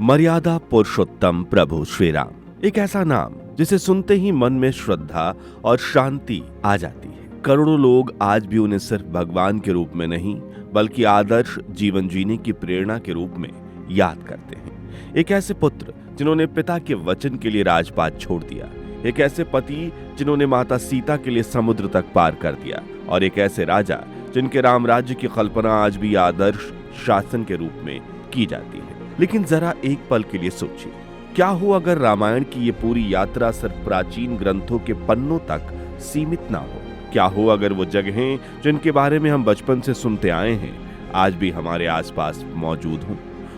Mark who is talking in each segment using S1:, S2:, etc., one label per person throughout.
S1: मर्यादा पुरुषोत्तम प्रभु श्री राम, एक ऐसा नाम जिसे सुनते ही मन में श्रद्धा और शांति आ जाती है। करोड़ों लोग आज भी उन्हें सिर्फ भगवान के रूप में नहीं बल्कि आदर्श जीवन जीने की प्रेरणा के रूप में याद करते हैं। एक ऐसे पुत्र जिन्होंने पिता के वचन के लिए राजपाट छोड़ दिया, एक ऐसे पति जिन्होंने माता सीता के लिए समुद्र तक पार कर दिया, और एक ऐसे राजा जिनके राम राज्य की कल्पना आज भी आदर्श शासन के रूप में की जाती है। लेकिन जरा एक पल के लिए सोचिए, क्या हो अगर रामायण की ये पूरी यात्रा सिर्फ प्राचीन ग्रंथों के पन्नों तक सीमित ना हो? क्या हो अगर वो जगहें जिनके बारे में हम बचपन से सुनते आए हैं आज भी हमारे आसपास मौजूद हों?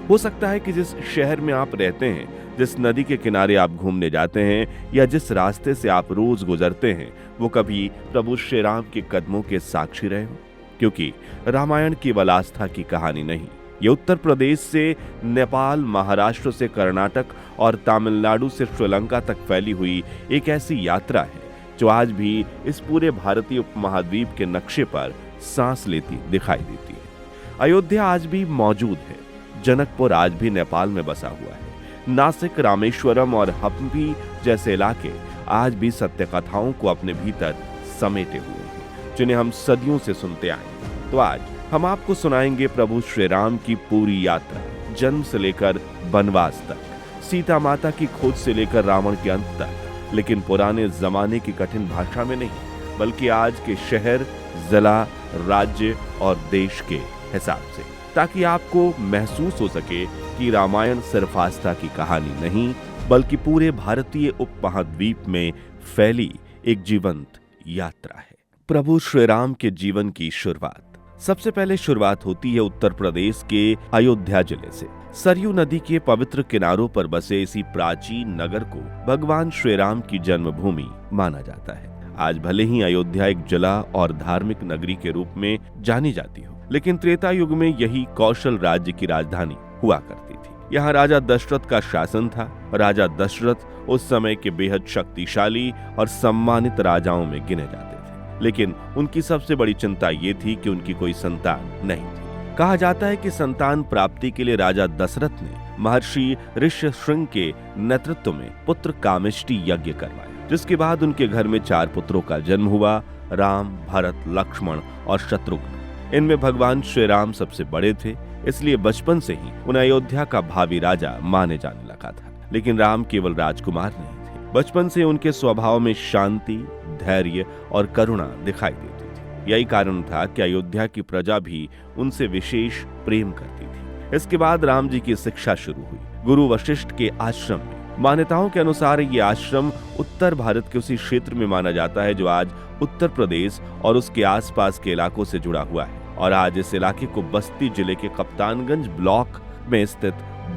S1: हो सकता है कि जिस शहर में आप रहते हैं, जिस नदी के किनारे आप घूमने जाते हैं या जिस रास्ते से आप रोज गुजरते हैं, वो कभी प्रभु श्री राम के कदमों के साक्षी रहे हो। क्योंकि रामायण केवल आस्था की कहानी नहीं, ये उत्तर प्रदेश से नेपाल, महाराष्ट्र से कर्नाटक और तमिलनाडु से श्रीलंका तक फैली हुई एक ऐसी यात्रा है जो आज भी इस पूरे भारतीय उपमहाद्वीप के नक्शे पर सांस लेती दिखाई देती है। अयोध्या आज भी मौजूद है, जनकपुर आज भी नेपाल में बसा हुआ है, नासिक, रामेश्वरम और हम्पी जैसे इलाके आज भी सत्य कथाओं को अपने भीतर समेटे हुए हैं जिन्हें हम सदियों से सुनते आए हैं। तो आज हम आपको सुनाएंगे प्रभु श्री राम की पूरी यात्रा, जन्म से लेकर वनवास तक, सीता माता की खोज से लेकर रावण के अंत तक, लेकिन पुराने जमाने की कठिन भाषा में नहीं बल्कि आज के शहर, जिला, राज्य और देश के हिसाब से, ताकि आपको महसूस हो सके कि रामायण सिर्फ आस्था की कहानी नहीं बल्कि पूरे भारतीय उपमहाद्वीप में फैली एक जीवंत यात्रा है। प्रभु श्री राम के जीवन की शुरुआत सबसे पहले शुरुआत होती है उत्तर प्रदेश के अयोध्या जिले से। सरयू नदी के पवित्र किनारों पर बसे इसी प्राचीन नगर को भगवान श्री राम की जन्मभूमि माना जाता है। आज भले ही अयोध्या एक जिला और धार्मिक नगरी के रूप में जानी जाती हो, लेकिन त्रेता युग में यही कौशल राज्य की राजधानी हुआ करती थी। यहाँ राजा दशरथ का शासन था। राजा दशरथ उस समय के बेहद शक्तिशाली और सम्मानित राजाओं में गिने जाते थे, लेकिन उनकी सबसे बड़ी चिंता ये थी कि उनकी कोई संतान नहीं थी। कहा जाता है कि संतान प्राप्ति के लिए राजा दशरथ ने महर्षि ऋष्यशृंग के नेतृत्व में पुत्र कामेष्टि यज्ञ करवाया, जिसके बाद उनके घर में 4 पुत्रों का जन्म हुआ, राम, भरत, लक्ष्मण और शत्रुघ्न। इनमें भगवान श्री राम सबसे बड़े थे, इसलिए बचपन से ही उन्हें अयोध्या का भावी राजा माने जाने लगा था। लेकिन राम केवल राजकुमार नहीं थे। बचपन से उनके स्वभाव में शांति, धैर्य और करुणा दिखाई देती थी। यही कारण था कि अयोध्या की प्रजा भी उनसे विशेष प्रेम करती थी। इसके बाद राम जी की शिक्षा शुरू हुई गुरु वशिष्ठ के आश्रम में। मान्यताओं के अनुसार ये आश्रम उत्तर भारत के उसी क्षेत्र में माना जाता है जो आज उत्तर प्रदेश और उसके आसपास के इलाकों से जुड़ा हुआ है, और आज इस इलाके को बस्ती जिले के कप्तानगंज ब्लॉक में स्थित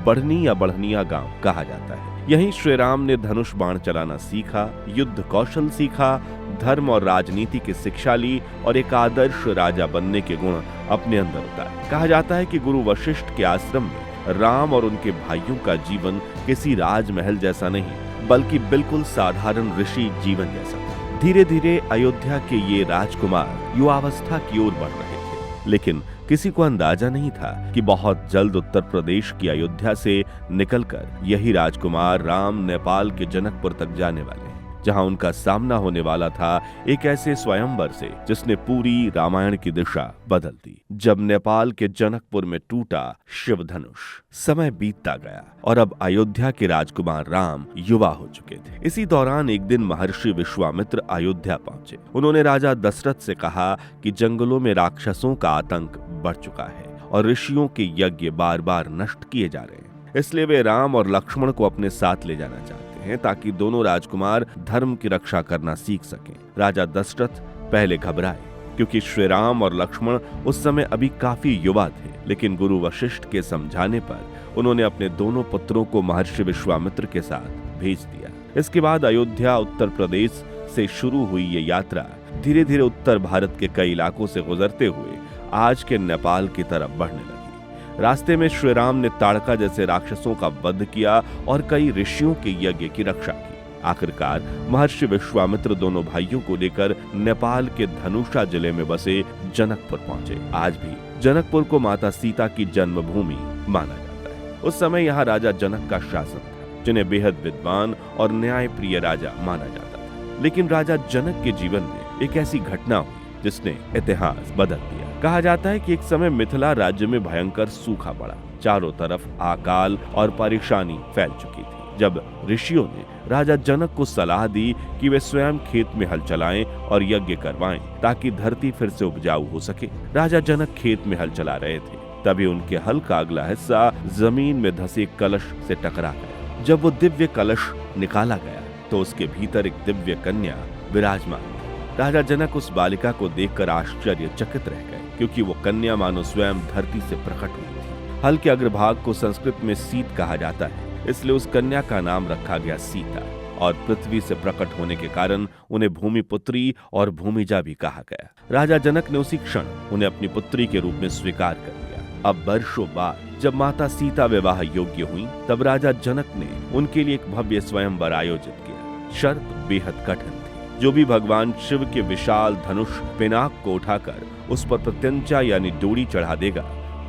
S1: बढ़नी या बढ़निया गांव कहा जाता है। यहीं श्री राम ने धनुष बाण चलाना सीखा, युद्ध कौशल सीखा, धर्म और राजनीति की शिक्षा ली और एक आदर्श राजा बनने के गुण अपने अंदर उतारे। कहा जाता है कि गुरु वशिष्ठ के आश्रम में राम और उनके भाइयों का जीवन किसी राजमहल जैसा नहीं बल्कि बिल्कुल साधारण ऋषि जीवन जैसा था। धीरे धीरे अयोध्या के ये राजकुमार युवावस्था की ओर बढ़ रहे थे, लेकिन किसी को अंदाजा नहीं था कि बहुत जल्द उत्तर प्रदेश की अयोध्या से निकलकर यही राजकुमार राम नेपाल के जनकपुर तक जाने वाले हैं, जहां उनका सामना होने वाला था एक ऐसे स्वयंवर से जिसने पूरी रामायण की दिशा बदल दी। जब नेपाल के जनकपुर में टूटा शिव धनुष, समय बीतता गया और अब अयोध्या के राजकुमार राम युवा हो चुके थे। इसी दौरान एक दिन महर्षि विश्वामित्र अयोध्या पहुंचे। उन्होंने राजा दशरथ से कहा कि जंगलों में राक्षसों का आतंक बढ़ चुका है और ऋषियों के यज्ञ बार बार नष्ट किए जा रहे हैं, इसलिए वे राम और लक्ष्मण को अपने साथ ले जाना चाहते हैं ताकि दोनों राजकुमार धर्म की रक्षा करना सीख सकें। राजा दशरथ पहले घबराए क्योंकि श्री राम और लक्ष्मण उस समय अभी काफी युवा थे, लेकिन गुरु वशिष्ठ के समझाने पर उन्होंने अपने दोनों पुत्रों को महर्षि विश्वामित्र के साथ भेज दिया। इसके बाद अयोध्या उत्तर प्रदेश से शुरू हुई ये यात्रा धीरे धीरे उत्तर भारत के कई इलाकों से गुजरते हुए आज के नेपाल की तरफ बढ़ने लगी। रास्ते में श्री राम ने ताड़का जैसे राक्षसों का वध किया और कई ऋषियों के यज्ञ की रक्षा की। आखिरकार महर्षि विश्वामित्र दोनों भाइयों को लेकर नेपाल के धनुषा जिले में बसे जनकपुर पहुंचे। आज भी जनकपुर को माता सीता की जन्मभूमि माना जाता है। उस समय यहाँ राजा जनक का शासन था, जिन्हें बेहद विद्वान और न्यायप्रिय राजा माना जाता था। लेकिन राजा जनक के जीवन में एक ऐसी घटना हुई जिसने इतिहास बदल दिया। कहा जाता है कि एक समय मिथिला राज्य में भयंकर सूखा पड़ा। चारों तरफ अकाल और परेशानी फैल चुकी थी। जब ऋषियों ने राजा जनक को सलाह दी कि वे स्वयं खेत में हल चलाएं और यज्ञ करवाएं ताकि धरती फिर से उपजाऊ हो सके। राजा जनक खेत में हल चला रहे थे, तभी उनके हल का अगला हिस्सा जमीन में धंसे कलश से टकरा गया। जब वो दिव्य कलश निकाला गया तो उसके भीतर एक दिव्य कन्या विराजमान थी। राजा जनक उस बालिका को देखकर आश्चर्यचकित रह गए, क्योंकि वो कन्या मानो स्वयं धरती से प्रकट हुई थी। हल के अग्रभाग को संस्कृत में सीत कहा जाता है, इसलिए उस कन्या का नाम रखा गया सीता, और पृथ्वी से प्रकट होने के कारण उन्हें भूमिपुत्री और भूमिजा भी कहा गया। राजा जनक ने उसी क्षण उन्हें अपनी पुत्री के रूप में स्वीकार कर लिया। अब वर्षों बाद जब माता सीता विवाह योग्य हुई, तब राजा जनक ने उनके लिए एक भव्य स्वयंवर आयोजित किया। शर्त बेहद कठिन थी। जो भी भगवान शिव के विशाल धनुष पिनाक को उठाकर उस पर प्रत्यंचा यानी डोरी चढ़ा देगा,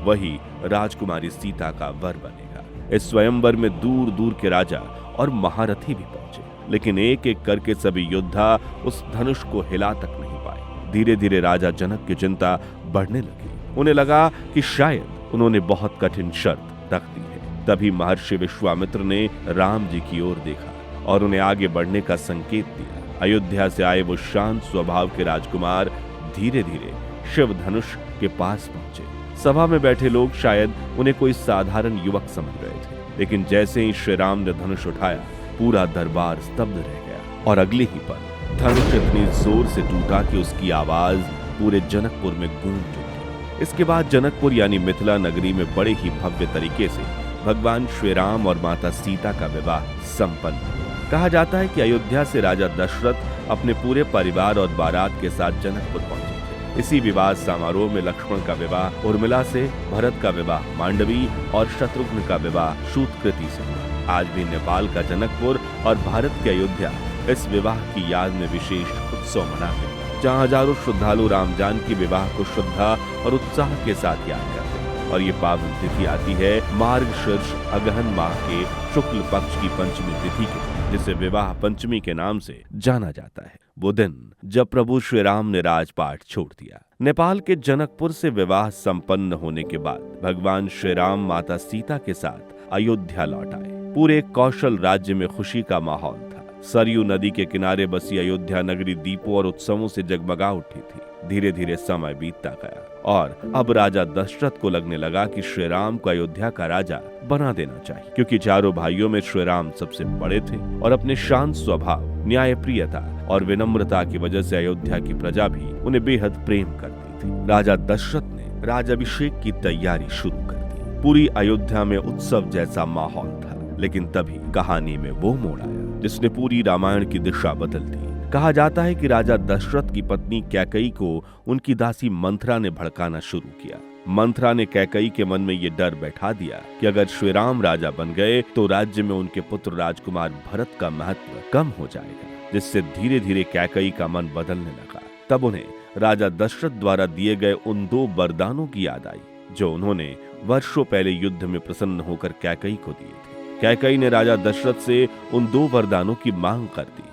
S1: वही राजकुमारी सीता का वर बनेगा। इस स्वयंवर में दूर दूर के राजा और महारथी भी पहुंचे, लेकिन एक एक करके सभी योद्धा उस धनुष को हिला तक नहीं पाए। धीरे धीरे राजा जनक की चिंता बढ़ने लगी। उन्हें लगा कि शायद उन्होंने बहुत कठिन शर्त रख दी है। तभी महर्षि विश्वामित्र ने राम जी की ओर देखा और उन्हें आगे बढ़ने का संकेत दिया। अयोध्या से आए वो शांत स्वभाव के राजकुमार धीरे धीरे शिव धनुष के पास पहुंचे। सभा में बैठे लोग शायद उन्हें कोई साधारण युवक समझ रहे थे, लेकिन जैसे ही श्री राम ने धनुष उठाया, पूरा दरबार स्तब्ध रह गया और अगले ही पल धनुष इतनी जोर से टूटा कि उसकी आवाज पूरे जनकपुर में गूंज उठी। इसके बाद जनकपुर यानी मिथिला नगरी में बड़े ही भव्य तरीके से भगवान श्री राम और माता सीता का विवाह संपन्न हुआ। कहा जाता है कि अयोध्या से राजा दशरथ अपने पूरे परिवार और बारात के साथ जनकपुर पहुंचे। इसी विवाह समारोह में लक्ष्मण का विवाह उर्मिला से, भरत का विवाह मांडवी और शत्रुघ्न का विवाह शूतकृति से हुआ। आज भी नेपाल का जनकपुर और भारत की अयोध्या इस विवाह की याद में विशेष उत्सव मनाते हैं, जहाँ हजारों श्रद्धालु राम जानकी विवाह को श्रद्धा और उत्साह के साथ याद करते हैं। और ये पावन तिथि आती है मार्गशीर्ष अगहन माह के शुक्ल पक्ष की पंचमी तिथि के, जिसे विवाह पंचमी के नाम से जाना जाता है। वो दिन जब प्रभु श्री राम ने राजपाट छोड़ दिया। नेपाल के जनकपुर से विवाह संपन्न होने के बाद भगवान श्री राम माता सीता के साथ अयोध्या लौट आए। पूरे कौशल राज्य में खुशी का माहौल था। सरयू नदी के किनारे बसी अयोध्या नगरी दीपों और उत्सवों से जगमगा उठी थी। धीरे धीरे समय बीतता गया और अब राजा दशरथ को लगने लगा कि श्री राम को अयोध्या का राजा बना देना चाहिए, क्योंकि चारों भाइयों में श्री राम सबसे बड़े थे और अपने शांत स्वभाव, न्यायप्रियता और विनम्रता की वजह से अयोध्या की प्रजा भी उन्हें बेहद प्रेम करती थी। राजा दशरथ ने राज्याभिषेक की तैयारी शुरू कर दी। पूरी अयोध्या में उत्सव जैसा माहौल था, लेकिन तभी कहानी में वो मोड़ आया जिसने पूरी रामायण की दिशा बदल दी। कहा जाता है कि राजा दशरथ की पत्नी कैकेयी को उनकी दासी मंथरा ने भड़काना शुरू किया। मंथरा ने कैकेयी के मन में ये डर बैठा दिया कि अगर श्री राम राजा बन गए तो राज्य में उनके पुत्र राजकुमार भरत का महत्व कम हो जाएगा, जिससे धीरे धीरे कैकेयी का मन बदलने लगा। तब उन्हें राजा दशरथ द्वारा दिए गए उन 2 वरदानों की याद आई जो उन्होंने वर्षों पहले युद्ध में प्रसन्न होकर कैकेयी को दिए थे। कैकेयी ने राजा दशरथ से उन 2 वरदानों की मांग कर दी।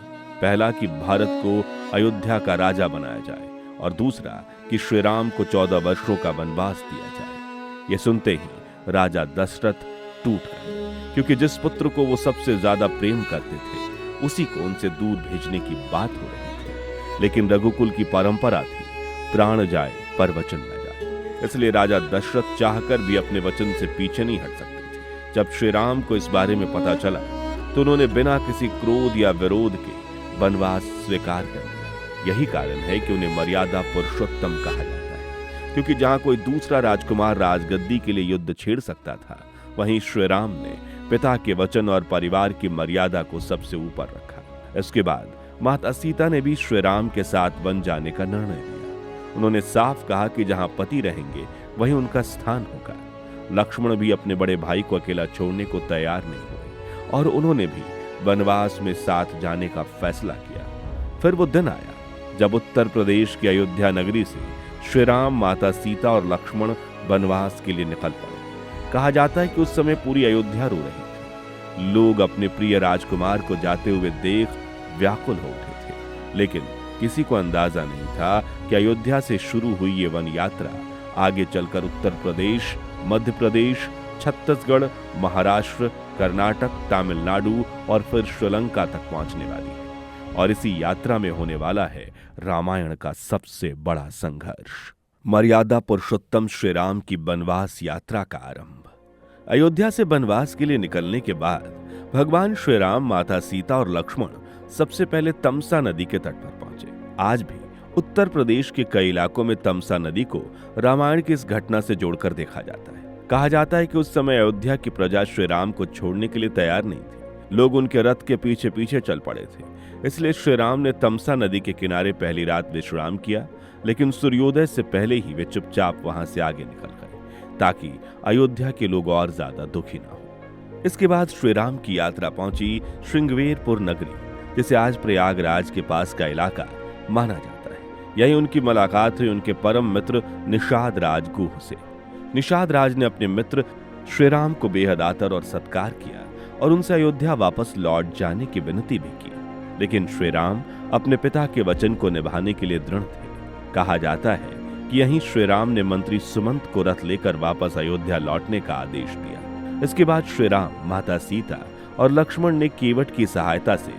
S1: पहला कि भारत को अयोध्या का राजा बनाया जाए और दूसरा कि श्री राम को 14 वर्षों का वनवास दिया जाए। ये सुनते ही राजा दशरथ टूट गए, क्योंकि जिस पुत्र को वो सबसे ज्यादा प्रेम करते थे उसी को उनसे दूर भेजने की बात हो रही थी। लेकिन रघुकुल की परंपरा थी, प्राण जाए पर वचन न जाए, इसलिए राजा दशरथ चाहकर भी अपने वचन से पीछे नहीं हट सकते थे। जब श्री राम को इस बारे में पता चला तो उन्होंने बिना किसी क्रोध या विरोध के वनवास स्वीकार कर लिया। यही कारण है कि उन्हें मर्यादा पुरुषोत्तम कहा जाता है, क्योंकि जहां कोई दूसरा राजकुमार राजगद्दी के लिए युद्ध छेड़ सकता था, वहीं श्री राम ने पिता के वचन और परिवार की मर्यादा को सबसे ऊपर रखा। इसके बाद माता सीता ने भी श्री राम के साथ वन जाने का निर्णय लिया। उन्होंने साफ कहा कि जहां पति रहेंगे वहीं उनका स्थान होगा। लक्ष्मण भी अपने बड़े भाई को अकेला छोड़ने को तैयार नहीं हुए और उन्होंने भी वनवास में साथ जाने का फैसला किया। फिर वो दिन आया जब उत्तर प्रदेश की अयोध्या नगरी से श्री राम, माता सीता और लक्ष्मण वनवास के लिए निकल पड़े। कहा जाता है कि उस समय पूरी अयोध्या रो रही थी। लोग अपने प्रिय राजकुमार को जाते हुए देख व्याकुल हो उठे थे, लेकिन किसी को अंदाजा नहीं था कि अयोध्या से शुरू हुई ये वन यात्रा आगे चलकर उत्तर प्रदेश, मध्य प्रदेश, छत्तीसगढ़, महाराष्ट्र, कर्नाटक, तमिलनाडु और फिर श्रीलंका तक पहुंचने वाली है। और इसी यात्रा में होने वाला है रामायण का सबसे बड़ा संघर्ष, मर्यादा पुरुषोत्तम श्री राम की बनवास यात्रा का आरंभ। अयोध्या से बनवास के लिए निकलने के बाद भगवान श्री राम, माता सीता और लक्ष्मण सबसे पहले तमसा नदी के तट पर पहुंचे। आज भी उत्तर प्रदेश के कई इलाकों में तमसा नदी को रामायण की इस घटना से जोड़कर देखा जाता है। कहा जाता है कि उस समय अयोध्या की प्रजा श्री राम को छोड़ने के लिए तैयार नहीं थी। लोग उनके रथ के पीछे पीछे चल पड़े थे। इसलिए श्री राम ने तमसा नदी के किनारे पहली रात विश्राम किया, लेकिन सूर्योदय से पहले ही वे चुपचाप वहां से आगे निकल गए ताकि अयोध्या के लोग और ज्यादा दुखी ना हो। इसके बाद श्री राम की यात्रा पहुंची श्रृंगवेरपुर नगरी, जिसे आज प्रयागराज के पास का इलाका माना जाता है। यही उनकी मुलाकात हुई उनके परम मित्र निषाद राज गुह से। निषाद राज ने अपने मित्र श्री राम को बेहद आदर और सत्कार किया और उनसे अयोध्या वापस लौट जाने की विनती भी की, लेकिन श्री राम अपने पिता के वचन को निभाने के लिए दृढ़ थे। कहा जाता है कि यहीं श्री राम ने मंत्री सुमंत को रथ लेकर वापस अयोध्या लौटने का आदेश दिया। इसके बाद श्री राम, माता सीता और लक्ष्मण ने केवट की सहायता से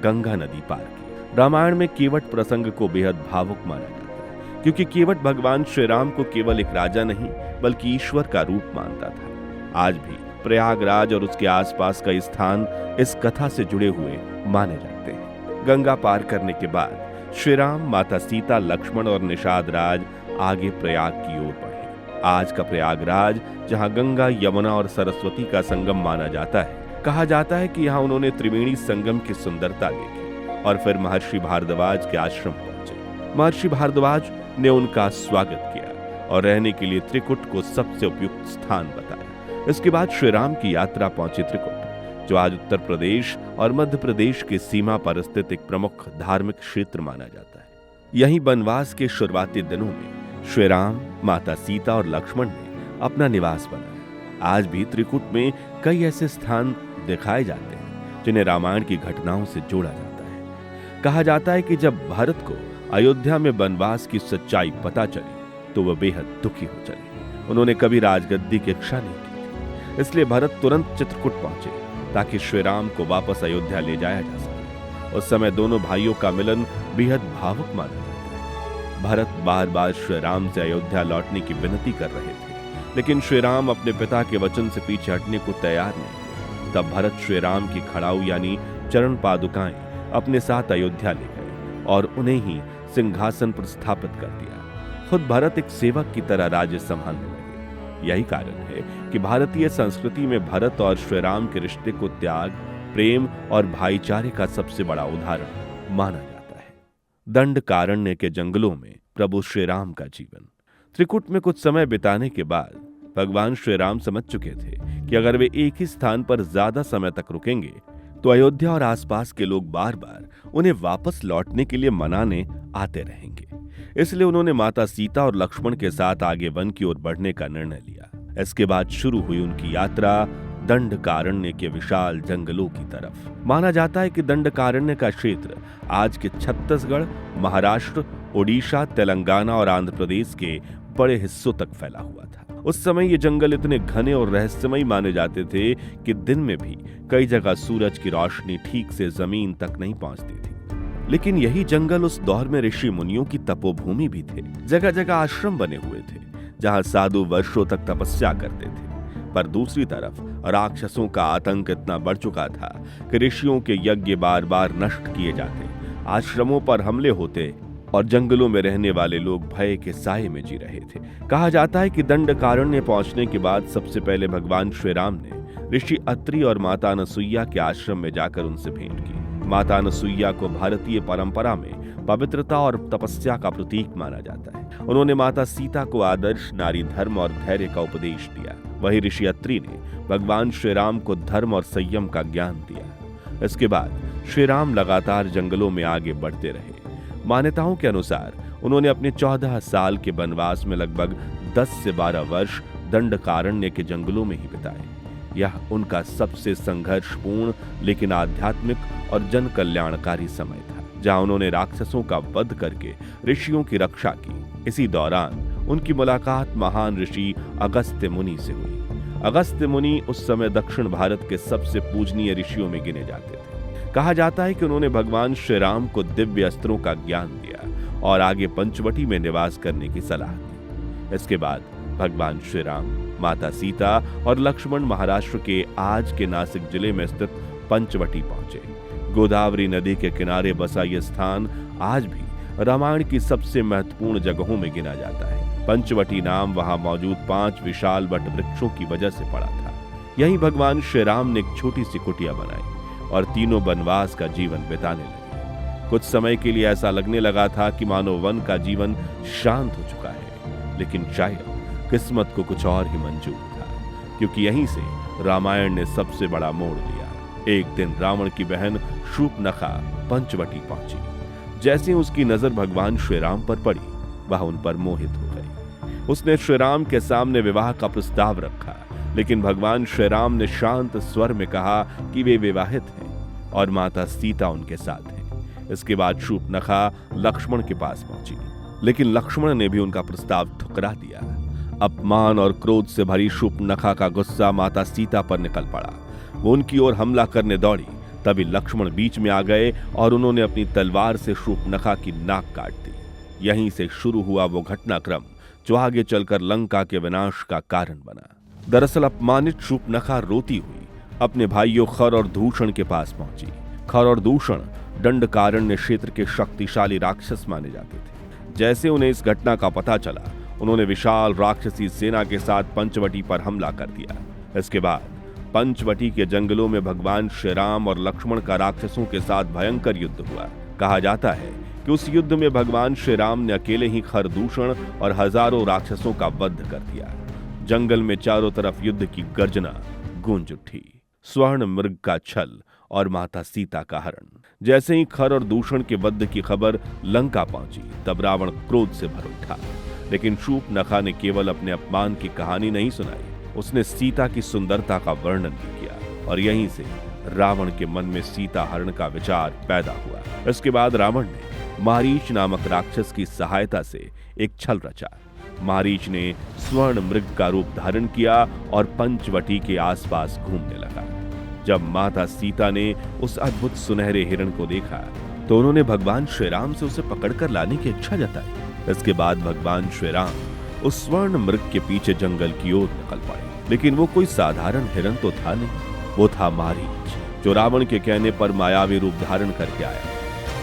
S1: गंगा नदी पार की। रामायण में केवट प्रसंग को बेहद भावुक माना जाता है, क्योंकि केवट भगवान श्री राम को केवल एक राजा नहीं बल्कि ईश्वर का रूप मानता था। आज भी प्रयागराज और उसके आसपास का स्थान इस कथा से जुड़े हुए माने जाते हैं। गंगा पार करने के बाद श्री राम, माता सीता, लक्ष्मण और निषाद राज आगे प्रयाग की ओर बढ़े। आज का प्रयागराज, जहां गंगा, यमुना और सरस्वती का संगम माना जाता है, कहा जाता है कि यहाँ उन्होंने त्रिवेणी संगम की सुंदरता देखी और फिर महर्षि भारद्वाज के आश्रम पहुंचे। महर्षि भारद्वाज ने उनका स्वागत किया और रहने के लिए त्रिकुट को सबसे उपयुक्त स्थान बताया। इसके बाद श्री राम की यात्रा पहुंची त्रिकुट, जो आज उत्तर प्रदेश और मध्य प्रदेश की सीमा पर स्थित एक प्रमुख धार्मिक क्षेत्र माना जाता है। यहीं बनवास के शुरुआती दिनों में श्री राम, माता सीता और लक्ष्मण ने अपना निवास बनाया। आज भी त्रिकुट में कई ऐसे स्थान दिखाए जाते हैं जिन्हें रामायण की घटनाओं से जोड़ा जाता है। कहा जाता है कि जब भरत को अयोध्या में बनवास की सच्चाई पता चली तो वह बेहद दुखी हो चले। उन्होंने कभी राजगद्दी की इच्छा नहीं की थी, इसलिए भरत तुरंत चित्रकूट पहुंचे ताकि श्री राम को वापस अयोध्या ले जाया जा सके। उस समय दोनों भाइयों का मिलन बेहद भावुक माना जाता है। भरत बार बार श्री राम से अयोध्या लौटने की विनती कर रहे थे, लेकिन श्री राम अपने पिता के वचन से पीछे हटने को तैयार नहीं। तब भरत श्री राम की खड़ाऊ यानी चरण पादुकाएं अपने साथ अयोध्या ले गए और उन्हें ही सिंहासन पर स्थापित कर दिया। खुद भरत एक सेवक की तरह राज्य संभालने लगे। यही कारण है कि भारतीय संस्कृति में भरत और श्री राम के रिश्ते को त्याग, प्रेम और भाईचारे का सबसे बड़ा उदाहरण माना जाता है। दंडकारण्य के जंगलों में प्रभु श्री राम का जीवन। त्रिकुट में कुछ समय बिताने के बाद भगवान श्री राम समझ चुके थे कि अगर वे एक ही स्थान पर ज्यादा समय तक रुकेंगे तो अयोध्या और आसपास के लोग बार बार उन्हें वापस लौटने के लिए मनाने आते रहेंगे। इसलिए उन्होंने माता सीता और लक्ष्मण के साथ आगे वन की ओर बढ़ने का निर्णय लिया। इसके बाद शुरू हुई उनकी यात्रा दंडकारण्य के विशाल जंगलों की तरफ। माना जाता है कि दंडकारण्य का क्षेत्र आज के छत्तीसगढ़, महाराष्ट्र, ओडिशा, तेलंगाना और आंध्र प्रदेश के बड़े हिस्सों तक फैला हुआ था। उस समय ये जंगल इतने घने और रहस्यमयी माने जाते थे कि दिन में भी कई जगह सूरज की रोशनी ठीक से जमीन तक नहीं पहुंचती थी। लेकिन यही जंगल उस दौर में ऋषि मुनियों की तपोभूमि भी थे। जगह जगह आश्रम बने हुए थे जहां साधु वर्षों तक तपस्या करते थे। पर दूसरी तरफ राक्षसों का आतंक इतना बढ़ चुका था कि ऋषियों के यज्ञ बार बार नष्ट किए जाते, आश्रमों पर हमले होते और जंगलों में रहने वाले लोग भय के साए में जी रहे थे। कहा जाता है कि दंडकारण्य पहुंचने के बाद सबसे पहले भगवान श्री राम ने ऋषि अत्रि और माता अनसुईया के आश्रम में जाकर उनसे भेंट की। माता अनसुईया को भारतीय परंपरा में पवित्रता और तपस्या का प्रतीक माना जाता है। उन्होंने माता सीता को आदर्श नारी धर्म और धैर्य का उपदेश दिया। वहीं ऋषि अत्रि ने भगवान श्री राम को धर्म और संयम का ज्ञान दिया। इसके बाद श्री राम लगातार जंगलों में आगे बढ़ते रहे। मान्यताओं के अनुसार उन्होंने अपने 14 साल के वनवास में लगभग 10 से 12 वर्ष दंडकारण्य के जंगलों में ही बिताए। यह उनका सबसे संघर्षपूर्ण लेकिन आध्यात्मिक और जन कल्याणकारी समय था, जहां उन्होंने राक्षसों का वध करके ऋषियों की रक्षा की। इसी दौरान उनकी मुलाकात महान ऋषि अगस्त्य मुनि से हुई। अगस्त्य मुनि उस समय दक्षिण भारत के सबसे पूजनीय ऋषियों में गिने जाते थे। कहा जाता है कि उन्होंने भगवान श्री राम को दिव्य अस्त्रों का ज्ञान दिया और आगे पंचवटी में निवास करने की सलाह दी। इसके बाद भगवान श्री राम, माता सीता और लक्ष्मण महाराष्ट्र के आज के नासिक जिले में स्थित पंचवटी पहुंचे। गोदावरी नदी के किनारे बसा यह स्थान आज भी रामायण की सबसे महत्वपूर्ण जगहों में गिना जाता है। पंचवटी नाम वहां मौजूद 5 विशाल वट वृक्षों की वजह से पड़ा था। यहीं भगवान श्री राम ने एक छोटी सी कुटिया बनाई और तीनों वनवास का जीवन बिताने लगे। कुछ समय के लिए ऐसा लगने लगा था कि मानो वन का जीवन शांत हो चुका है, लेकिन शायद किस्मत को कुछ और ही मंजूर था, क्योंकि यहीं से रामायण ने सबसे बड़ा मोड़ लिया। एक दिन रावण की बहन शूर्पणखा पंचवटी पहुंची। जैसे उसकी नजर भगवान श्री राम पर पड़ी, वह उन पर मोहित हो गई। उसने श्री राम के सामने विवाह का प्रस्ताव रखा, लेकिन भगवान श्री राम ने शांत स्वर में कहा कि वे विवाहित हैं और माता सीता उनके साथ हैं। इसके बाद शूर्पणखा लक्ष्मण के पास पहुंची, लेकिन लक्ष्मण ने भी उनका प्रस्ताव ठुकरा दिया। अपमान और क्रोध से भरी शूर्पणखा का गुस्सा माता सीता पर निकल पड़ा। वो उनकी ओर हमला करने दौड़ी, तभी लक्ष्मण बीच में आ गए और उन्होंने अपनी तलवार से शूर्पणखा की नाक काट दी। यहीं से शुरू हुआ वो घटनाक्रम जो आगे चलकर लंका के विनाश का कारण बना। दरअसल अपमानित शूर्पणखा रोती हुई अपने भाइयों खर और दूषण के पास पहुंची। खर और दूषण दंडकारण्य क्षेत्र के शक्तिशाली राक्षस माने जाते थे। जैसे उन्हें इस घटना का पता चला, उन्होंने विशाल राक्षसी सेना के साथ पंचवटी पर हमला कर दिया। इसके बाद पंचवटी के जंगलों में भगवान श्री राम और लक्ष्मण का राक्षसों के साथ भयंकर युद्ध हुआ। कहा जाता है कि उस युद्ध में भगवान श्री राम ने अकेले ही खरदूषण और हजारों राक्षसों का वध कर दिया। जंगल में चारों तरफ युद्ध की गर्जना गूंज उठी। स्वर्ण मृग का छल और माता सीता का हरण। जैसे ही खर और दूषण के वध की खबर लंका पहुंची, तब रावण क्रोध से भर उठा। लेकिन शूर्पणखा ने केवल अपने अपमान की कहानी नहीं सुनाई, उसने सीता की सुंदरता का वर्णन भी किया और यहीं से रावण के मन में सीता हरण का विचार पैदा हुआ। इसके बाद रावण ने मारीच नामक राक्षस की सहायता से एक छल रचा। मारीच ने स्वर्ण मृग का रूप धारण किया और पंचवटी के आसपास घूमने लगा। जब माता सीता ने उस अद्भुत सुनहरे हिरण को देखा, तो उन्होंने भगवान श्री राम से उसे पकड़कर लाने की इच्छा जताई। इसके बाद भगवान श्री राम उस स्वर्ण मृग के पीछे जंगल की ओर निकल पड़े। लेकिन वो कोई साधारण हिरण तो था नहीं, वो था मारीच, जो रावण के कहने पर मायावी रूप धारण करके आया।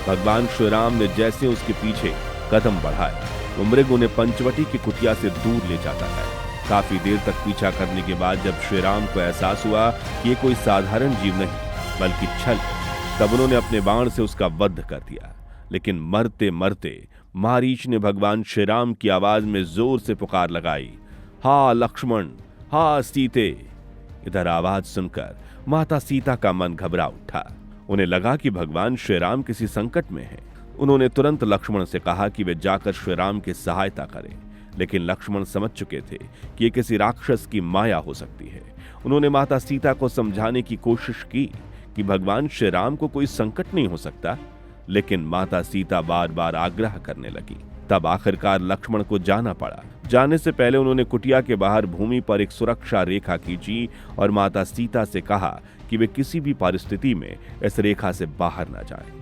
S1: भगवान श्री राम ने जैसे उसके पीछे कदम बढ़ाए, वो मृग उन्हें पंचवटी की कुटिया से दूर ले जाता है। काफी देर तक पीछा करने के बाद जब श्री राम को एहसास हुआ कि ये कोई साधारण जीव नहीं बल्कि छल है, तब उन्होंने अपने बाण से उसका वध कर दिया। लेकिन मरते मरते मारीच ने भगवान श्री राम की आवाज में जोर से पुकार लगाई, हा लक्ष्मण, हा सीते। इधर आवाज सुनकर माता सीता का मन घबरा उठा। उन्हें लगा कि भगवान श्री राम किसी संकट में हैं। उन्होंने तुरंत लक्ष्मण से कहा कि वे जाकर श्री राम की सहायता करें, लेकिन लक्ष्मण समझ चुके थे कि ये किसी राक्षस की माया हो सकती है। उन्होंने माता सीता को समझाने की कोशिश की कि भगवान श्री राम को कोई संकट नहीं हो सकता, लेकिन माता सीता बार बार आग्रह करने लगी। तब आखिरकार लक्ष्मण को जाना पड़ा। जाने से पहले उन्होंने कुटिया के बाहर भूमि पर एक सुरक्षा रेखा खींची और माता सीता से कहा कि वे किसी भी परिस्थिति में इस रेखा से बाहर ना जाएं।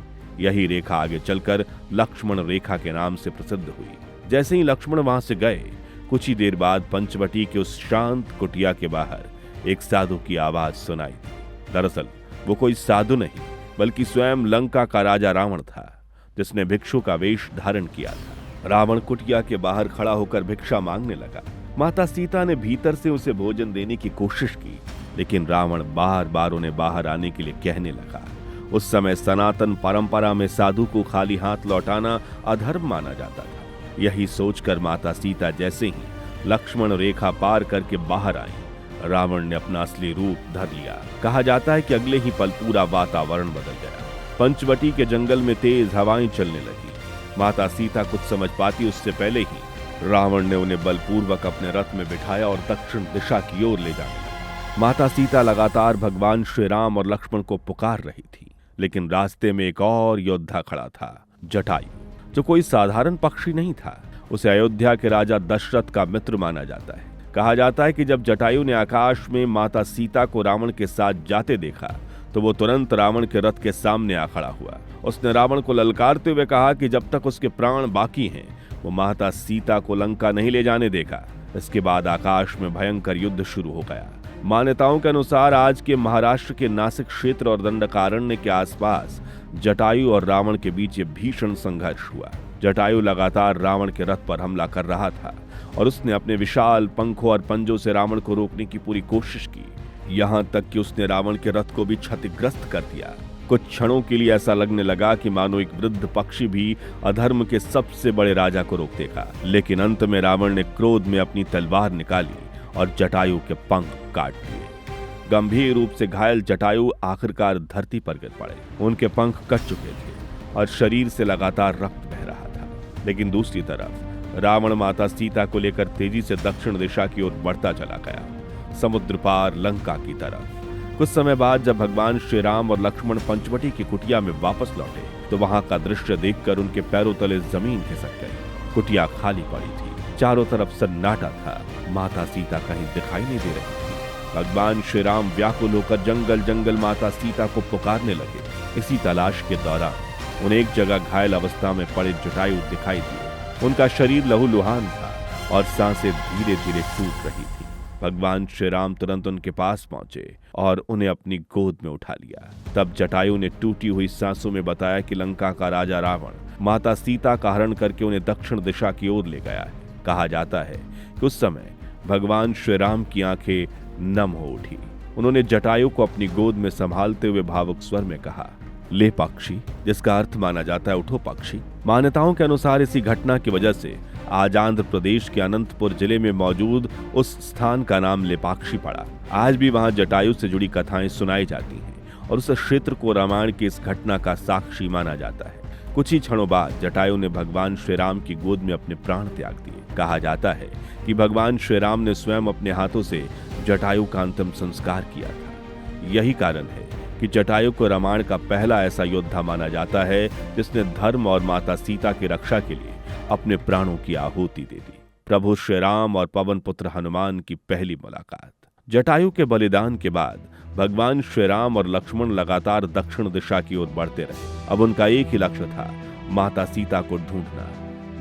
S1: यही रेखा आगे चलकर लक्ष्मण रेखा के नाम से प्रसिद्ध हुई। जैसे ही लक्ष्मण वहां से गए, कुछ ही देर बाद पंचवटी के उस शांत कुटिया के बाहर एक साधु की आवाज सुनाई दी। दरअसल वो कोई साधु नहीं बल्कि स्वयं लंका का राजा रावण था, जिसने भिक्षु का वेश धारण किया था। रावण कुटिया के बाहर खड़ा होकर भिक्षा मांगने लगा। माता सीता ने भीतर से उसे भोजन देने की कोशिश की, लेकिन रावण बार बार उन्हें बाहर आने के लिए कहने लगा। उस समय सनातन परंपरा में साधु को खाली हाथ लौटाना अधर्म माना जाता था। यही सोचकर माता सीता जैसे ही लक्ष्मण रेखा पार करके बाहर आई, रावण ने अपना असली रूप धर लिया। कहा जाता है कि अगले ही पल पूरा वातावरण बदल गया। पंचवटी के जंगल में तेज हवाएं चलने लगी। माता सीता कुछ समझ पाती उससे पहले ही रावण ने उन्हें बलपूर्वक अपने रथ में बिठाया और दक्षिण दिशा की ओर ले जाने लगा। माता सीता लगातार भगवान श्री राम और लक्ष्मण को पुकार रही थी, लेकिन रास्ते में एक और योद्धा खड़ा था, जटायु, जो कोई साधारण पक्षी नहीं था। उसे अयोध्या के राजा दशरथ का मित्र माना जाता है। कहा जाता है कि जब जटायु ने आकाश में माता सीता को रावण के साथ जाते देखा तो वो तुरंत रावण के रथ के सामने आ खड़ा हुआ। उसने रावण को ललकारते हुए कहा कि जब तक उसके प्राण बाकी हैं वो माता सीता को लंका नहीं ले जाने देगा। इसके बाद आकाश में भयंकर युद्ध शुरू हो गया। मान्यताओं के अनुसार आज के महाराष्ट्र के नासिक क्षेत्र और दंडकारण्य के आसपास जटायु और रावण के बीच ये भीषण संघर्ष हुआ। जटायु लगातार रावण के रथ पर हमला कर रहा था और उसने अपने विशाल पंखों और पंजों से रावण को रोकने की पूरी कोशिश की। यहाँ तक कि उसने रावण के रथ को भी क्षतिग्रस्त कर दिया। कुछ क्षणों के लिए ऐसा लगने लगा कि मानो एक वृद्ध पक्षी भी अधर्म के सबसे बड़े राजा को रोक देगा। लेकिन अंत में रावण ने क्रोध में अपनी तलवार निकाली और जटायु के पंख काट दिए। गंभीर रूप से घायल जटायु आखिरकार धरती पर गिर पड़े। उनके पंख कट चुके थे और शरीर से लगातार रक्त बह रहा था। लेकिन दूसरी तरफ रावण माता सीता को लेकर तेजी से दक्षिण दिशा की ओर बढ़ता चला गया, समुद्र पार लंका की तरफ। कुछ समय बाद जब भगवान श्री राम और लक्ष्मण पंचवटी की कुटिया में वापस लौटे तो वहां का दृश्य देखकर उनके पैरों तले जमीन खिसक गई। कुटिया खाली पड़ी थी, चारों तरफ सन्नाटा था। माता सीता कहीं दिखाई नहीं दे रही थी। भगवान श्री राम व्याकुल होकर जंगल जंगल माता सीता को पुकारने लगे। इसी तलाश के दौरान उन्हें एक जगह घायल अवस्था में पड़े जटायु दिखाई दिए। उनका शरीर लहूलुहान था और सांसें धीरे धीरे टूट रही थी। भगवान श्री राम तुरंत उनके पास पहुंचे और उन्हें अपनी गोद में उठा लिया। तब जटायु ने टूटी हुई सांसों में बताया कि लंका का राजा रावण माता सीता का हरण करके उन्हें दक्षिण दिशा की ओर ले गया है। कहा जाता है कि उस समय भगवान श्री राम की आंखें नम हो उठी। उन्होंने जटायु को अपनी गोद में संभालते हुए भावुक स्वर में कहा, ले पक्षी, जिसका अर्थ माना जाता है उठो पक्षी। मान्यताओं के अनुसार इसी घटना की वजह से आज आंध्र प्रदेश के अनंतपुर जिले में मौजूद उस स्थान का नाम लेपाक्षी पड़ा। आज भी वहां जटायु से जुड़ी कथाएं सुनाई जाती हैं और उस क्षेत्र को रामायण की इस घटना का साक्षी माना जाता है। कुछ ही क्षणों बाद जटायु ने भगवान श्री राम की गोद में अपने प्राण त्याग दिए। कहा जाता है कि भगवान श्री राम ने स्वयं अपने हाथों से जटायु का अंतिम संस्कार किया था। यही कारण है कि जटायु को रामायण का पहला ऐसा योद्धा माना जाता है जिसने धर्म और माता सीता की रक्षा के लिए अपने प्राणों की आहुति दे दी। प्रभु श्री राम और पवन पुत्र हनुमान की पहली मुलाकात। जटायु के बलिदान के बाद भगवान श्री राम और लक्ष्मण लगातार दक्षिण दिशा की ओर बढ़ते रहे। अब उनका एक ही लक्ष्य था, माता सीता को ढूंढना।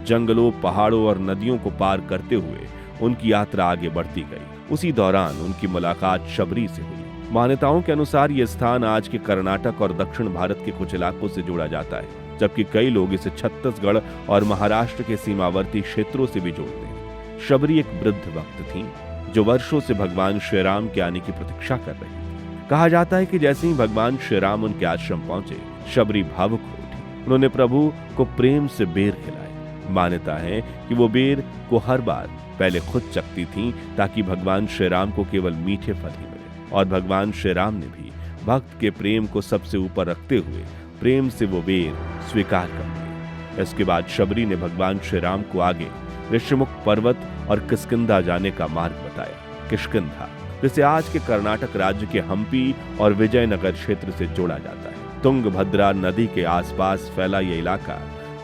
S1: जंगलों, पहाड़ों और नदियों को पार करते हुए उनकी यात्रा आगे बढ़ती गई। उसी दौरान उनकी मुलाकात शबरी से हुई। मान्यताओं के अनुसार यह स्थान आज के कर्नाटक और दक्षिण भारत के कुछ इलाकों से जोड़ा जाता है, जबकि कई लोग इसे छत्तीसगढ़ और महाराष्ट्र के सीमावर्ती क्षेत्रों से भी जोड़ते हैं। शबरी एक वृद्ध भक्त थी जो वर्षों से भगवान श्री राम के आने की प्रतीक्षा कर रही थी। कहा जाता है कि जैसे ही भगवान श्री राम उनके आश्रम पहुंचे, शबरी भावुक हो उठी। उन्होंने प्रभु को प्रेम से बेर खिलाए। मान्यता है कि वो बेर को हर बार पहले खुद चखती थीं ताकि भगवान श्री राम को केवल मीठे फल ही मिले, और भगवान श्री राम ने भी भक्त के प्रेम को सबसे ऊपर रखते हुए प्रेम से वो बेर स्वीकार कर ली। इसके बाद शबरी ने भगवान श्री राम को आगे ऋषिमुख पर्वत और किष्किंधा जाने का मार्ग बताया। किष्किंधा, जिसे आज के कर्नाटक राज्य के हम्पी और विजयनगर क्षेत्र से जोड़ा जाता है। तुंगभद्रा नदी के आसपास फैला यह इलाका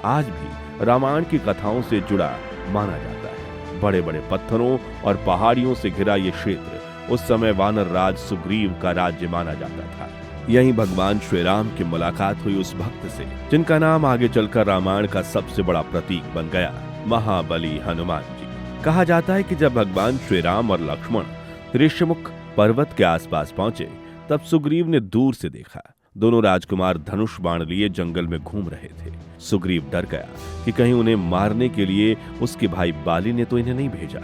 S1: आज भी रामायण की कथाओं से जुड़ा माना जाता है। बड़े बड़े पत्थरों और पहाड़ियों से घिरा ये क्षेत्र उस समय वानर राज सुग्रीव का राज्य माना जाता था। यहीं भगवान श्री राम की मुलाकात हुई उस भक्त से जिनका नाम आगे चलकर रामायण का सबसे बड़ा प्रतीक बन गया, महाबली हनुमान जी। कहा जाता है कि जब भगवान श्री राम और लक्ष्मण ऋषिमुख पर्वत के आसपास पहुंचे तब सुग्रीव ने दूर से देखा। दोनों राजकुमार धनुष बाण लिए जंगल में घूम रहे थे। सुग्रीव डर गया कि कहीं उन्हें मारने के लिए उसके भाई बाली ने तो इन्हें नहीं भेजा।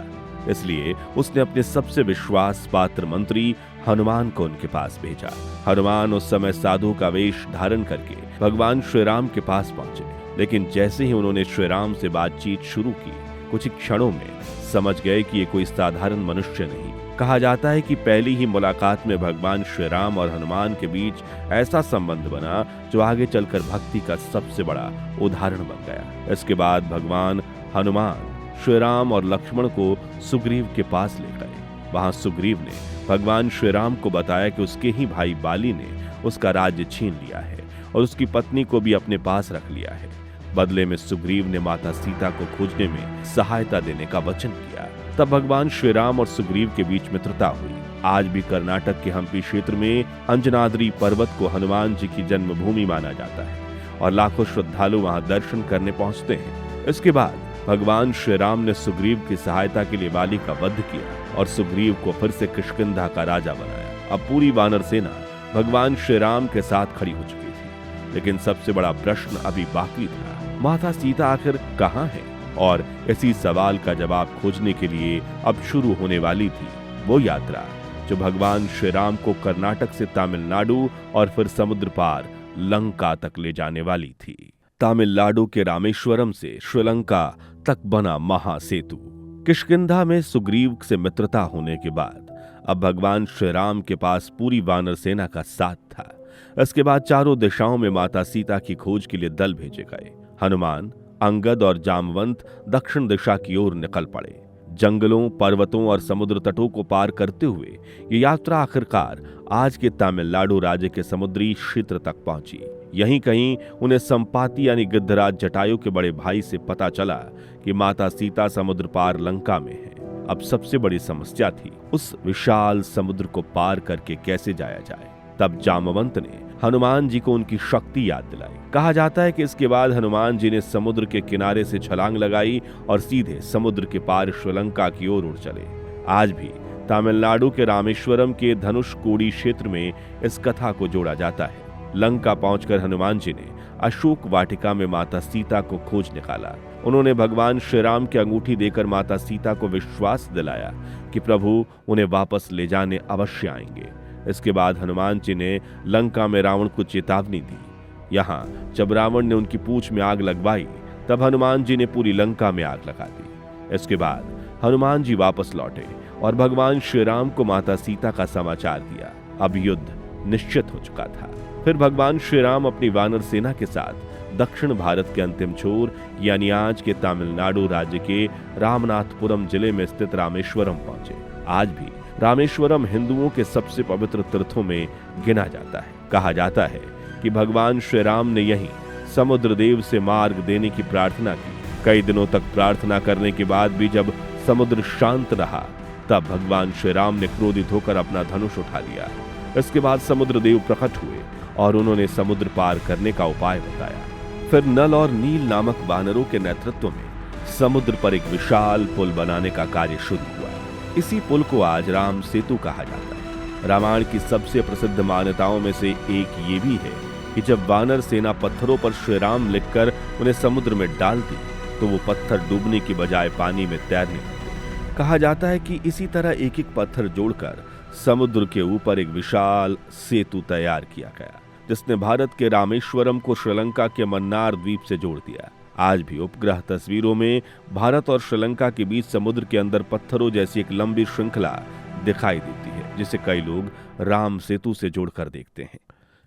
S1: इसलिए उसने अपने सबसे विश्वास पात्र मंत्री हनुमान को उनके पास भेजा। हनुमान उस समय साधु का वेश धारण करके भगवान श्री राम के पास पहुंचे, लेकिन जैसे ही उन्होंने श्री राम से बातचीत शुरू की, कुछ ही क्षणों में समझ गए कि ये कोई साधारण मनुष्य नहीं। कहा जाता है कि पहली ही मुलाकात में भगवान श्री राम और हनुमान के बीच ऐसा संबंध बना जो आगे चलकर भक्ति का सबसे बड़ा उदाहरण बन गया। इसके बाद भगवान हनुमान श्री राम और लक्ष्मण को सुग्रीव के पास ले गए। वहां सुग्रीव ने भगवान श्री राम को बताया कि उसके ही भाई बाली ने उसका राज्य छीन लिया है और उसकी पत्नी को भी अपने पास रख लिया है। बदले में सुग्रीव ने माता सीता को खोजने में सहायता देने का वचन किया। तब भगवान श्री राम और सुग्रीव के बीच मित्रता हुई। आज भी कर्नाटक के हम्पी क्षेत्र में अंजनाद्री पर्वत को हनुमान जी की जन्मभूमि माना जाता है और लाखों श्रद्धालु वहां दर्शन करने पहुंचते हैं। इसके बाद भगवान श्री राम ने सुग्रीव की सहायता के लिए बाली का वध किया और सुग्रीव को फिर से किष्किंधा का राजा बनाया। अब पूरी वानर सेना भगवान श्री राम के साथ खड़ी हो चुकी थी, लेकिन सबसे बड़ा प्रश्न अभी बाकी था, माता सीता आखिर कहाँ है? और इसी सवाल का जवाब खोजने के लिए अब शुरू होने वाली थी वो यात्रा जो भगवान श्री राम को कर्नाटक से तमिलनाडु और फिर समुद्र पार लंका तक ले जाने वाली थी। तमिलनाडु के रामेश्वरम से श्रीलंका तक बना महासेतु। किष्किंधा में सुग्रीव से मित्रता होने के बाद अब भगवान श्री राम के पास पूरी वानर सेना का साथ था। इसके बाद चारों दिशाओं में माता सीता की खोज के लिए दल भेजे गए। हनुमान, अंगद और जामवंत दक्षिण दिशा की ओर निकल पड़े। जंगलों, पर्वतों और समुद्र तटों को पार करते हुए ये यात्रा आखिरकार आज के तमिलनाडु राज्य के समुद्री क्षेत्र तक पहुंची। यहीं कहीं उन्हें संपाति यानी गिद्धराज जटायु के बड़े भाई से पता चला कि माता सीता समुद्र पार लंका में है। अब सबसे बड़ी समस्या थी उस विशाल समुद्र को पार करके कैसे जाया जाए। तब जामवंत ने हनुमान जी को उनकी शक्ति याद दिलाई। कहा जाता है कि इसके बाद हनुमान जी ने समुद्र के किनारे से छलांग लगाई और सीधे समुद्र के पार श्रीलंका की ओर उड़ चले। आज भी तमिलनाडु के रामेश्वरम के धनुषकोडी क्षेत्र में इस कथा को जोड़ा जाता है। लंका पहुंचकर हनुमान जी ने अशोक वाटिका में माता सीता को खोज निकाला। उन्होंने भगवान श्री राम की अंगूठी देकर माता सीता को विश्वास दिलाया कि प्रभु उन्हें वापस ले जाने अवश्य आएंगे। इसके बाद हनुमान जी ने लंका में रावण को चेतावनी दी। यहाँ जब रावण ने उनकी पूंछ में आग लगवाई तब हनुमान जी ने पूरी लंका में आग लगा दी। इसके बाद हनुमान जी वापस लौटे और भगवान श्री राम को माता सीता का समाचार दिया। अब युद्ध निश्चित हो चुका था। फिर भगवान श्री राम अपनी वानर सेना के साथ दक्षिण भारत के अंतिम छोर यानी आज के तमिलनाडु राज्य के रामनाथपुरम जिले में स्थित रामेश्वरम पहुंचे। आज भी रामेश्वरम हिंदुओं के सबसे पवित्र तीर्थों में गिना जाता है। कहा जाता है कि भगवान श्री राम ने यहीं समुद्र देव से मार्ग देने की प्रार्थना की। कई दिनों तक प्रार्थना करने के बाद भी जब समुद्र शांत रहा तब भगवान श्री राम ने क्रोधित होकर अपना धनुष उठा लिया। इसके बाद समुद्र देव प्रकट हुए और उन्होंने समुद्र पार करने का उपाय बताया। फिर नल और नील नामक वानरों के नेतृत्व में समुद्र पर एक विशाल पुल बनाने का कार्य शुरू हुआ। इसी पुल को आज राम सेतु कहा जाता है। रामायण की सबसे प्रसिद्ध मान्यताओं में से एक ये भी है कि जब वानर सेना पत्थरों पर श्री राम लिखकर उन्हें समुद्र में डालती तो वो पत्थर डूबने की बजाय पानी में तैरने लगते। कहा जाता है कि इसी तरह एक एक पत्थर जोड़कर समुद्र के ऊपर एक विशाल सेतु तैयार किया गया, जिसने भारत के रामेश्वरम को श्रीलंका के मन्नार द्वीप से जोड़ दिया। आज भी उपग्रह तस्वीरों में भारत और श्रीलंका के बीच समुद्र के अंदर पत्थरों जैसी एक लंबी श्रृंखला दिखाई देती है, जिसे कई लोग राम सेतु से जोड़कर देखते हैं।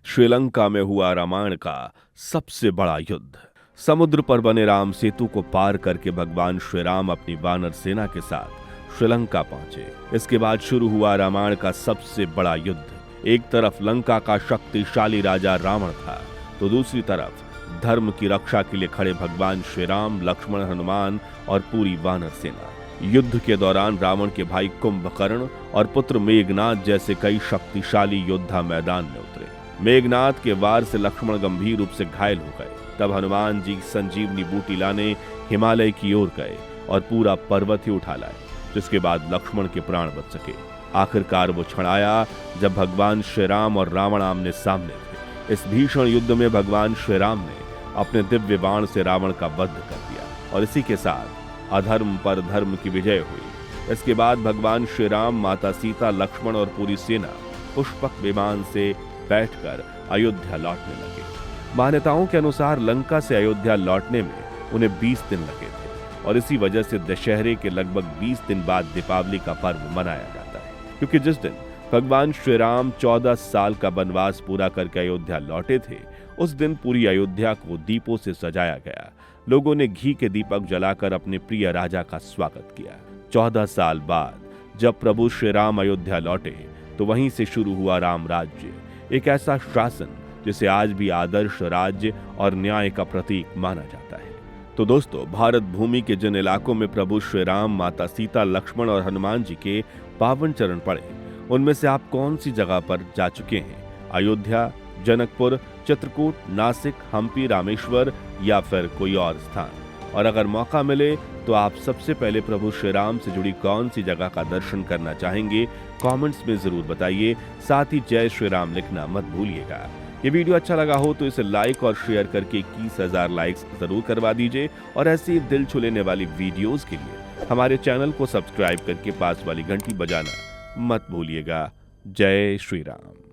S1: श्रीलंका में हुआ रामायण का सबसे बड़ा युद्ध। समुद्र पर बने राम सेतु को पार करके भगवान श्री राम अपनी वानर सेना के साथ श्रीलंका पहुंचे। इसके बाद शुरू हुआ रामायण का सबसे बड़ा युद्ध। एक तरफ लंका का शक्तिशाली राजा रावण था तो दूसरी तरफ धर्म की रक्षा के लिए खड़े भगवान श्री राम, लक्ष्मण, हनुमान और पूरी वानर सेना। युद्ध के दौरान रावण के भाई कुंभकर्ण और पुत्र मेघनाद जैसे कई शक्तिशाली योद्धा मैदान में उतरे। मेघनाद के वार से लक्ष्मण गंभीर रूप से घायल हो गए। तब हनुमान जी संजीवनी बूटी लाने हिमालय की ओर गए और पूरा पर्वत ही उठा लाए, जिसके बाद लक्ष्मण के प्राण बच सके। आखिरकार वो क्षण आया जब भगवान श्री राम और रावण आमने सामने थे। इस भीषण युद्ध में भगवान श्री राम ने अपने दिव्य बाण से रावण का वध कर दिया और इसी के साथ अधर्म पर धर्म की विजय हुई। इसके बाद भगवान श्री राम, माता सीता, लक्ष्मण और पूरी सेना पुष्पक विमान से बैठकर अयोध्या लौटने लगे। मान्यताओं के अनुसार लंका से अयोध्या लौटने में उन्हें 20 दिन लगे थे और इसी वजह से दशहरे के लगभग 20 दिन बाद दीपावली का पर्व मनाया जाता है, क्योंकि जिस दिन भगवान श्री राम 14 साल का वनवास पूरा करके अयोध्या लौटे थे। उस दिन पूरी अयोध्या को दीपों से सजाया गया। लोगों ने घी के दीपक जलाकर अपने प्रिय राजा का स्वागत किया। 14 साल बाद जब प्रभु श्री राम अयोध्या लौटे तो वहीं से शुरू हुआ राम राज्य, एक ऐसा शासन जिसे आज भी आदर्श राज्य और न्याय का प्रतीक माना जाता है। तो दोस्तों, भारत भूमि के जिन इलाकों में प्रभु श्री राम, माता सीता, लक्ष्मण और हनुमान जी के पावन चरण पड़े, उनमें से आप कौन सी जगह पर जा चुके हैं? अयोध्या, जनकपुर, चित्रकूट, नासिक, हम्पी, रामेश्वर या फिर कोई और स्थान? और अगर मौका मिले तो आप सबसे पहले प्रभु श्री राम से जुड़ी कौन सी जगह का दर्शन करना चाहेंगे? कमेंट्स में जरूर बताइए। साथ ही जय श्री राम लिखना मत भूलिएगा। ये वीडियो अच्छा लगा हो तो इसे लाइक और शेयर करके 21,000 लाइक्स जरूर करवा दीजिए और ऐसी दिल छू लेने वाली वीडियोस के लिए हमारे चैनल को सब्सक्राइब करके पास वाली घंटी बजाना मत भूलिएगा। जय श्री राम।